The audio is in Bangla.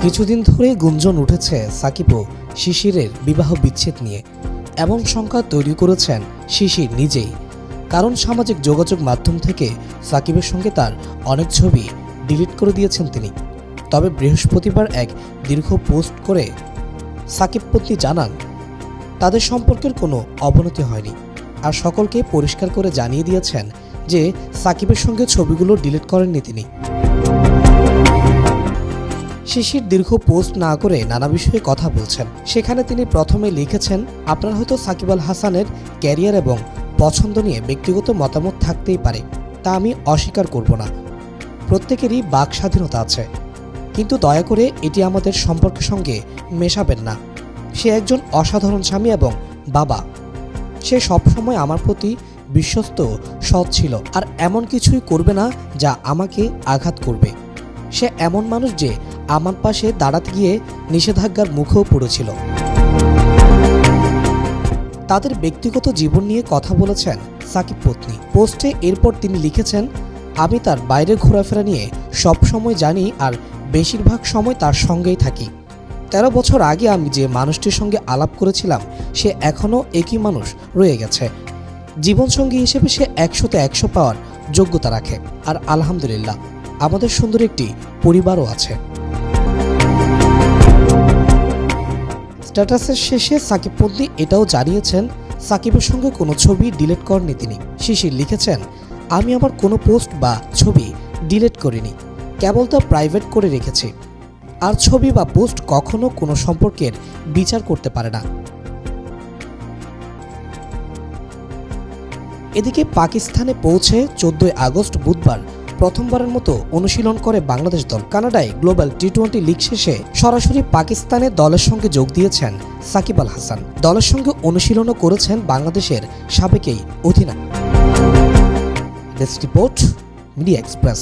কিছুদিন ধরে গুঞ্জন উঠেছে সাকিব ও শিশিরের বিবাহ বিচ্ছেদ নিয়ে। এমন সংখ্যা তৈরি করেছেন শিশির নিজেই, কারণ সামাজিক যোগাযোগ মাধ্যম থেকে সাকিবের সঙ্গে তার অনেক ছবি ডিলিট করে দিয়েছেন তিনি। তবে বৃহস্পতিবার এক দীর্ঘ পোস্ট করে সাকিব পত্নী জানান তাদের সম্পর্কের কোনো অবনতি হয়নি, আর সকলকে পরিষ্কার করে জানিয়ে দিয়েছেন যে সাকিবের সঙ্গে ছবিগুলো ডিলিট করেননি তিনি। শিশির দীর্ঘ পোস্ট না করে নানা বিষয়ে কথা বলছেন। সেখানে তিনি প্রথমে লিখেছেন, আপনার হয়তো সাকিব আল হাসানের ক্যারিয়ার এবং পছন্দ নিয়ে ব্যক্তিগত মতামত থাকতেই পারে, তা আমি অস্বীকার করব না। প্রত্যেকেরই বাক স্বাধীনতা আছে, কিন্তু দয়া করে এটি আমাদের সম্পর্কের সঙ্গে মেশাবেন না। সে একজন অসাধারণ স্বামী এবং বাবা। সে সবসময় আমার প্রতি বিশ্বস্ত সৎ ছিল, আর এমন কিছুই করবে না যা আমাকে আঘাত করবে। সে এমন মানুষ যে আমার পাশে দাঁড়াতে গিয়ে নিষেধাজ্ঞার মুখেও পড়েছিল। তাদের ব্যক্তিগত জীবন নিয়ে কথা বলেছেন সাকিব পত্নী। পোস্টে এরপর তিনি লিখেছেন, আমি তার বাইরে ঘোরাফেরা নিয়ে সব সময় জানি, আর বেশিরভাগ সময় তার সঙ্গেই থাকি। 13 বছর আগে আমি যে মানুষটির সঙ্গে আলাপ করেছিলাম সে এখনও একই মানুষ রয়ে গেছে। জীবনসঙ্গী হিসেবে সে 100তে 100 পাওয়ার যোগ্যতা রাখে, আর আলহামদুলিল্লাহ আমাদের সুন্দর একটি পরিবারও আছে। স্ট্যাটাসের শেষে সাকিব পত্নী এটাও জানিয়েছেন সাকিবের সঙ্গে কোনো ছবি ডিলিট করেননি তিনি। শিশির লিখেছেন, আমি আমার কোনো পোস্ট বা ছবি ডিলিট করিনি, কেবল তা প্রাইভেট করে রেখেছি। আর ছবি বা পোস্ট কখনো কোনো সম্পর্কের বিচার করতে পারে না। এদিকে পাকিস্তানে পৌঁছে 14 আগস্ট বুধবার প্রথমবারের মতো অনুশীলন করে বাংলাদেশ দল। কানাডায় গ্লোবাল টি-20 লিগ শেষে সরাসরি পাকিস্তানের দলের সঙ্গে যোগ দিয়েছেন সাকিব আল হাসান। দলের সঙ্গে অনুশীলনও করেছেন বাংলাদেশের সাবেক এই অধিনায়ক। Desk report, media express.